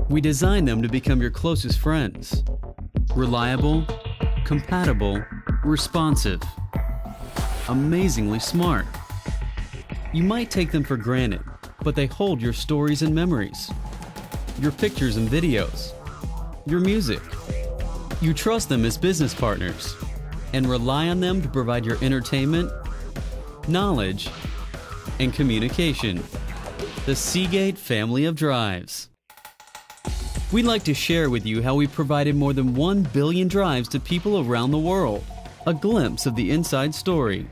We designed them to become your closest friends. Reliable, compatible, responsive, amazingly smart. You might take them for granted, but they hold your stories and memories, your pictures and videos, your music. You trust them as business partners and rely on them to provide your entertainment, knowledge, and communication. The Seagate family of drives. We'd like to share with you how we provided more than 1 billion drives to people around the world. A glimpse of the inside story.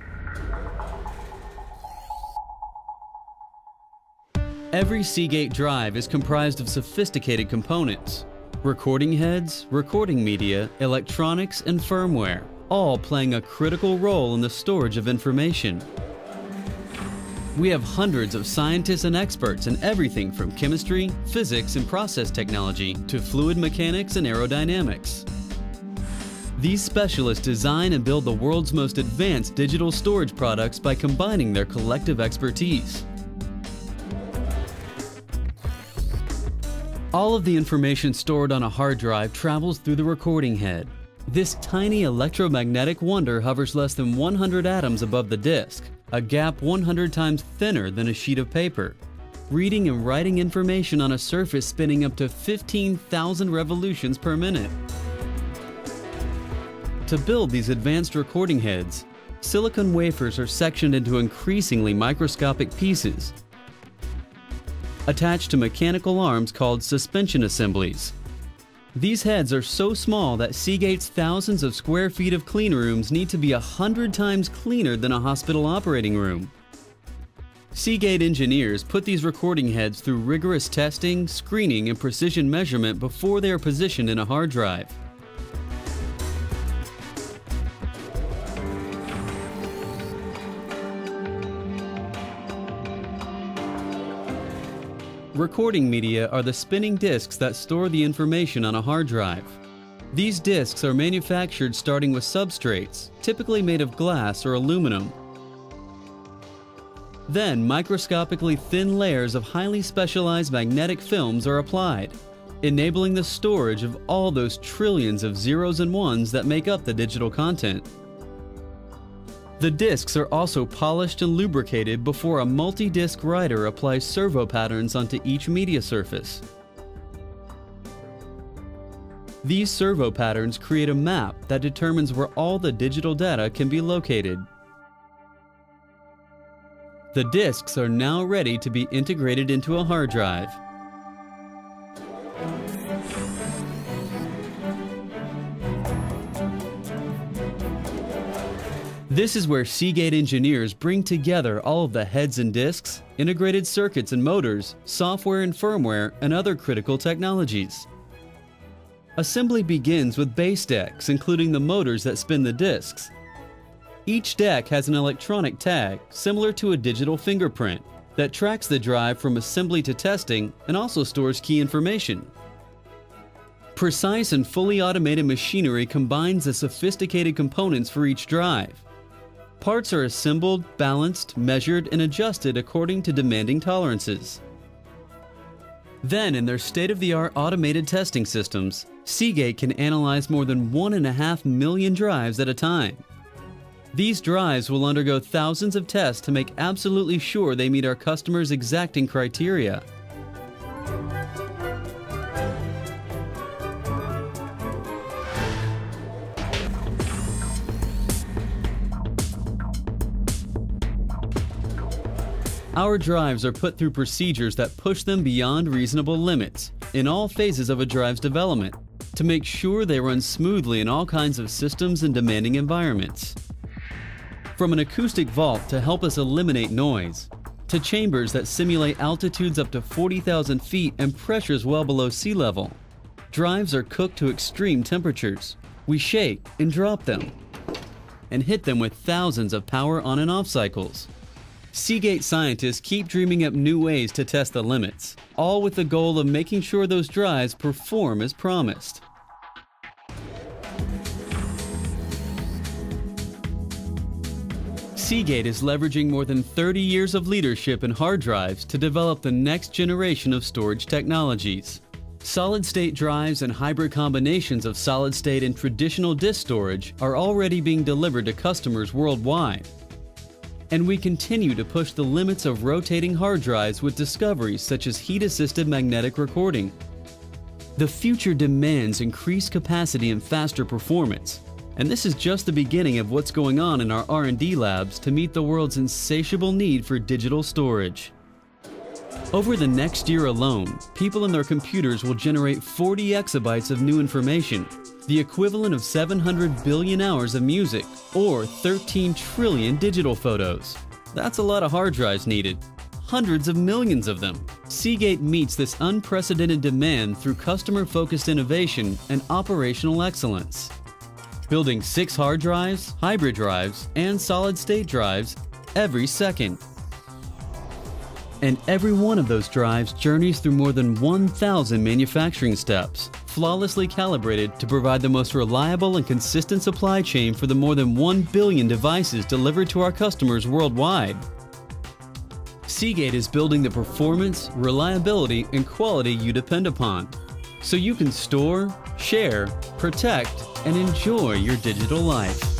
Every Seagate drive is comprised of sophisticated components. Recording heads, recording media, electronics, and firmware, all playing a critical role in the storage of information. We have hundreds of scientists and experts in everything from chemistry, physics, and process technology to fluid mechanics and aerodynamics. These specialists design and build the world's most advanced digital storage products by combining their collective expertise. All of the information stored on a hard drive travels through the recording head. This tiny electromagnetic wonder hovers less than 100 atoms above the disk, a gap 100 times thinner than a sheet of paper, reading and writing information on a surface spinning up to 15,000 revolutions per minute. To build these advanced recording heads, silicon wafers are sectioned into increasingly microscopic pieces, attached to mechanical arms called suspension assemblies. These heads are so small that Seagate's thousands of square feet of clean rooms need to be 100 times cleaner than a hospital operating room. Seagate engineers put these recording heads through rigorous testing, screening, and precision measurement before they are positioned in a hard drive. Recording media are the spinning disks that store the information on a hard drive. These disks are manufactured starting with substrates, typically made of glass or aluminum. Then, microscopically thin layers of highly specialized magnetic films are applied, enabling the storage of all those trillions of zeros and ones that make up the digital content. The disks are also polished and lubricated before a multi-disc writer applies servo patterns onto each media surface. These servo patterns create a map that determines where all the digital data can be located. The disks are now ready to be integrated into a hard drive. This is where Seagate engineers bring together all of the heads and disks, integrated circuits and motors, software and firmware, and other critical technologies. Assembly begins with base decks, including the motors that spin the disks. Each deck has an electronic tag, similar to a digital fingerprint, that tracks the drive from assembly to testing and also stores key information. Precise and fully automated machinery combines the sophisticated components for each drive. Parts are assembled, balanced, measured, and adjusted according to demanding tolerances. Then, in their state-of-the-art automated testing systems, Seagate can analyze more than 1.5 million drives at a time. These drives will undergo thousands of tests to make absolutely sure they meet our customers' exacting criteria. Our drives are put through procedures that push them beyond reasonable limits in all phases of a drive's development to make sure they run smoothly in all kinds of systems and demanding environments. From an acoustic vault to help us eliminate noise, to chambers that simulate altitudes up to 40,000 feet and pressures well below sea level, drives are cooked to extreme temperatures. We shake and drop them and hit them with thousands of power on and off cycles. Seagate scientists keep dreaming up new ways to test the limits, all with the goal of making sure those drives perform as promised. Seagate is leveraging more than 30 years of leadership in hard drives to develop the next generation of storage technologies. Solid-state drives and hybrid combinations of solid-state and traditional disk storage are already being delivered to customers worldwide. And we continue to push the limits of rotating hard drives with discoveries such as heat-assisted magnetic recording. The future demands increased capacity and faster performance, and this is just the beginning of what's going on in our R&D labs to meet the world's insatiable need for digital storage. Over the next year alone, people and their computers will generate 40 exabytes of new information, the equivalent of 700 billion hours of music, or 13 trillion digital photos. That's a lot of hard drives needed. Hundreds of millions of them. Seagate meets this unprecedented demand through customer-focused innovation and operational excellence. Building 6 hard drives, hybrid drives, and solid-state drives every second. And every one of those drives journeys through more than 1,000 manufacturing steps, flawlessly calibrated to provide the most reliable and consistent supply chain for the more than 1 billion devices delivered to our customers worldwide. Seagate is building the performance, reliability, and quality you depend upon, so you can store, share, protect, and enjoy your digital life.